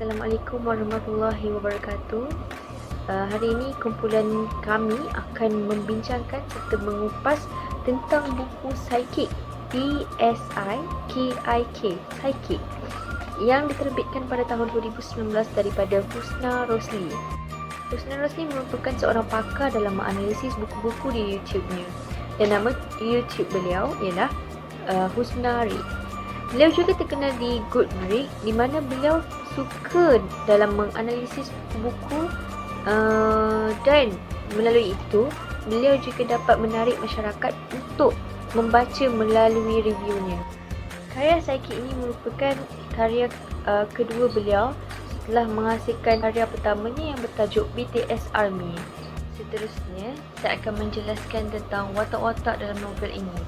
Assalamualaikum warahmatullahi wabarakatuh. Hari ini kumpulan kami akan membincangkan serta mengupas tentang buku Psychic, P-S-I-K-I-K, Psychic, yang diterbitkan pada tahun 2019 daripada Husna Rosli. Husna Rosli merupakan seorang pakar dalam menganalisis buku-buku di YouTube-nya, dan nama YouTube beliau ialah Husna Read. Beliau juga terkenal di Goodreads, di mana beliau suka dalam menganalisis buku dan melalui itu beliau juga dapat menarik masyarakat untuk membaca melalui reviewnya. Karya Psychic ini merupakan karya kedua beliau setelah menghasilkan karya pertamanya yang bertajuk BTS Army. Seterusnya, saya akan menjelaskan tentang watak-watak dalam novel ini.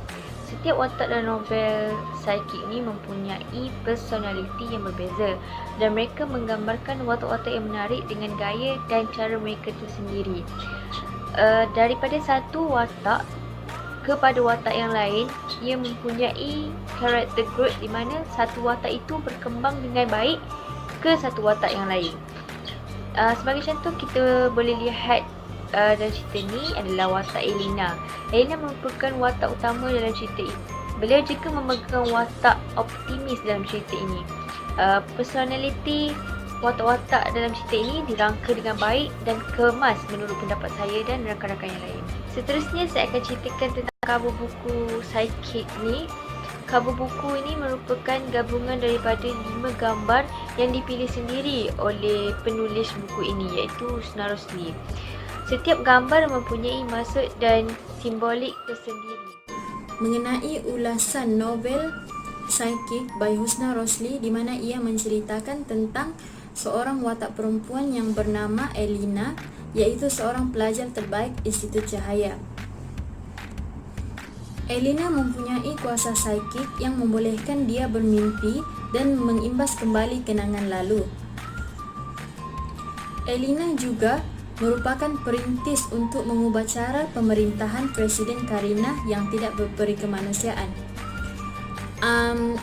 Setiap watak dalam novel Psychic ni mempunyai personality yang berbeza dan mereka menggambarkan watak-watak yang menarik dengan gaya dan cara mereka tersendiri. Daripada satu watak kepada watak yang lain, ia mempunyai character growth di mana satu watak itu berkembang dengan baik ke satu watak yang lain. Sebagai contoh, kita boleh lihat dalam cerita ni adalah watak Elena. Elena merupakan watak utama dalam cerita ini. Beliau juga memegang watak optimis dalam cerita ini. Personality watak-watak dalam cerita ini dirangka dengan baik dan kemas menurut pendapat saya dan rakan-rakan yang lain. Seterusnya, saya akan ceritakan tentang cover buku Psychic ni. Cover buku ini merupakan gabungan daripada 5 gambar yang dipilih sendiri oleh penulis buku ini, iaitu Husna Rosli. Setiap gambar mempunyai maksud dan simbolik tersendiri. Mengenai ulasan novel Psychic by Husna Rosli, di mana ia menceritakan tentang seorang watak perempuan yang bernama Elena, iaitu seorang pelajar terbaik Institut Cahaya. Elena mempunyai kuasa psychic yang membolehkan dia bermimpi dan mengimbas kembali kenangan lalu. Elena juga merupakan perintis untuk mengubah cara pemerintahan Presiden Karinah yang tidak berperi kemanusiaan.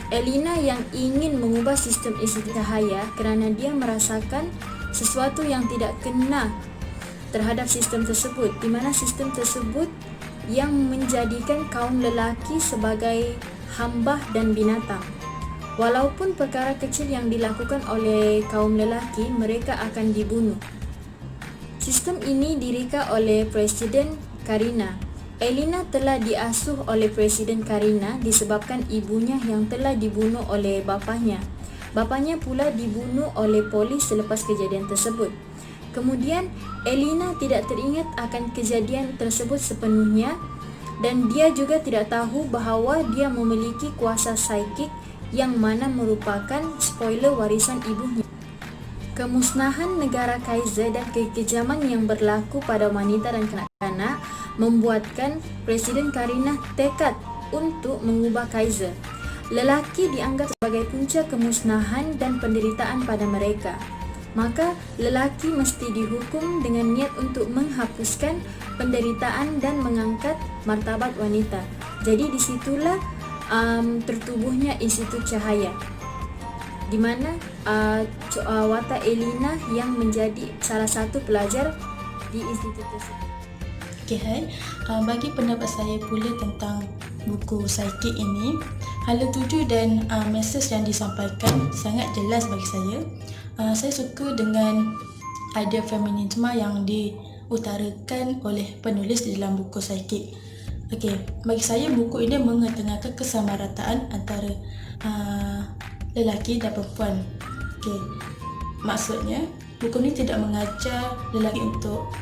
Elena yang ingin mengubah sistem Institut Cahaya kerana dia merasakan sesuatu yang tidak kena terhadap sistem tersebut, di mana sistem tersebut yang menjadikan kaum lelaki sebagai hamba dan binatang. Walaupun perkara kecil yang dilakukan oleh kaum lelaki, mereka akan dibunuh. Sistem ini direka oleh Presiden Karinah. Elena telah diasuh oleh Presiden Karinah disebabkan ibunya yang telah dibunuh oleh bapanya. Bapanya pula dibunuh oleh polis selepas kejadian tersebut. Kemudian, Elena tidak teringat akan kejadian tersebut sepenuhnya dan dia juga tidak tahu bahawa dia memiliki kuasa psychic yang mana merupakan spoiler warisan ibunya. Kemusnahan negara Kaiser dan kekejaman yang berlaku pada wanita dan kanak-kanak membuatkan Presiden Karinah tekad untuk mengubah Kaiser. Lelaki dianggap sebagai punca kemusnahan dan penderitaan pada mereka. Maka lelaki mesti dihukum dengan niat untuk menghapuskan penderitaan dan mengangkat martabat wanita. Jadi disitulah tertubuhnya Institut Cahaya, di mana watak Elena yang menjadi salah satu pelajar di institut tersebut. Okay, hai. Bagi pendapat saya pula tentang buku Psychic ini, hala tuju dan mesej yang disampaikan sangat jelas bagi saya. Saya suka dengan idea feminisme yang diutarakan oleh penulis di dalam buku Psychic. Okay, bagi saya buku ini mengetengahkan kesamarataan antara lelaki dan perempuan. Okay. Maksudnya, buku ini tidak mengajar lelaki untuk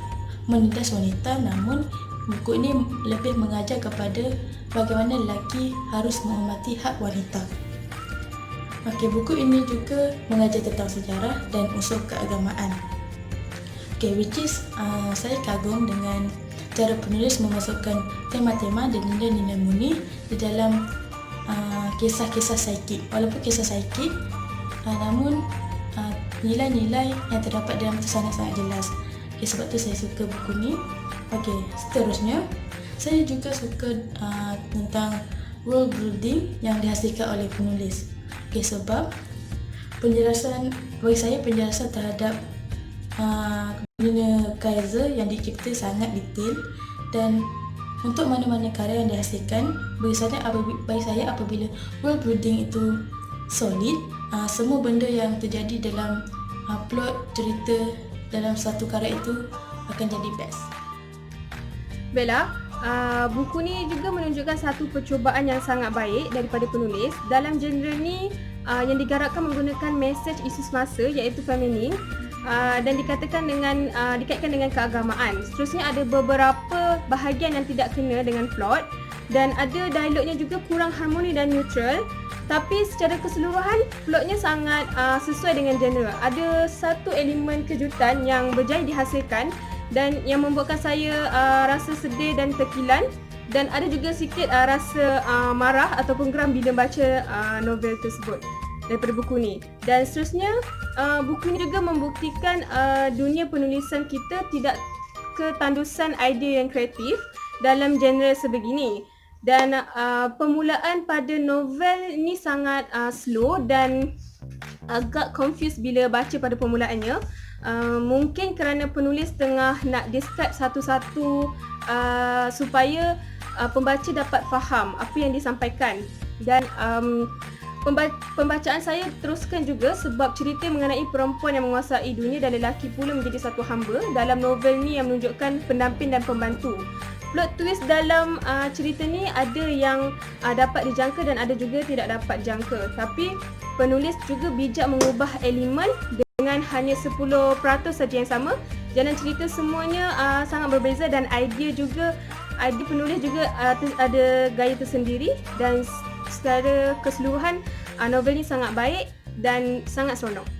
menindas wanita, namun buku ini lebih mengajar kepada bagaimana lelaki harus menghormati hak wanita. Okay, buku ini juga mengajar tentang sejarah dan unsur keagamaan. Okay, which is saya kagum dengan cara penulis memasukkan tema-tema dan nilai-nilai murni di dalam kisah-kisah psychic. Walaupun kisah psychic, namun nilai-nilai yang terdapat dalam itu sangat-sangat jelas. Okay, sebab tu saya suka buku ni. Okay, seterusnya saya juga suka tentang world building yang dihasilkan oleh penulis. Okay, sebab penjelasan bagi saya terhadap dunia Kaiser yang dicipta sangat detail, dan untuk mana-mana karya yang dihasilkan bagi saya apabila world building itu solid, semua benda yang terjadi dalam plot cerita dalam satu karya itu akan jadi best. Bella, buku ni juga menunjukkan satu percubaan yang sangat baik daripada penulis. Dalam genre ni yang digarapkan menggunakan mesej isu semasa iaitu feminin, dan dikaitkan dengan keagamaan. Seterusnya ada beberapa bahagian yang tidak kena dengan plot, dan ada dialognya juga kurang harmoni dan neutral. Tapi secara keseluruhan plotnya sangat sesuai dengan genre. Ada satu elemen kejutan yang berjaya dihasilkan dan yang membuatkan saya rasa sedih dan terkilan, dan ada juga sikit rasa marah ataupun geram bila baca novel tersebut daripada buku ni. Dan seterusnya buku ni juga membuktikan dunia penulisan kita tidak ketandusan idea yang kreatif dalam genre sebegini. Dan permulaan pada novel ni sangat slow dan agak confused bila baca pada permulaannya. Mungkin kerana penulis tengah nak describe satu-satu supaya pembaca dapat faham apa yang disampaikan. Dan pembacaan saya teruskan juga sebab cerita mengenai perempuan yang menguasai dunia dan lelaki pula menjadi satu hamba dalam novel ni yang menunjukkan pendamping dan pembantu. Plot twist dalam cerita ni ada yang dapat dijangka dan ada juga tidak dapat jangka. Tapi penulis juga bijak mengubah elemen dengan hanya 10% saja yang sama. Jalan cerita semuanya sangat berbeza, dan idea penulis juga ada gaya tersendiri, dan secara keseluruhan novel ni sangat baik dan sangat seronok.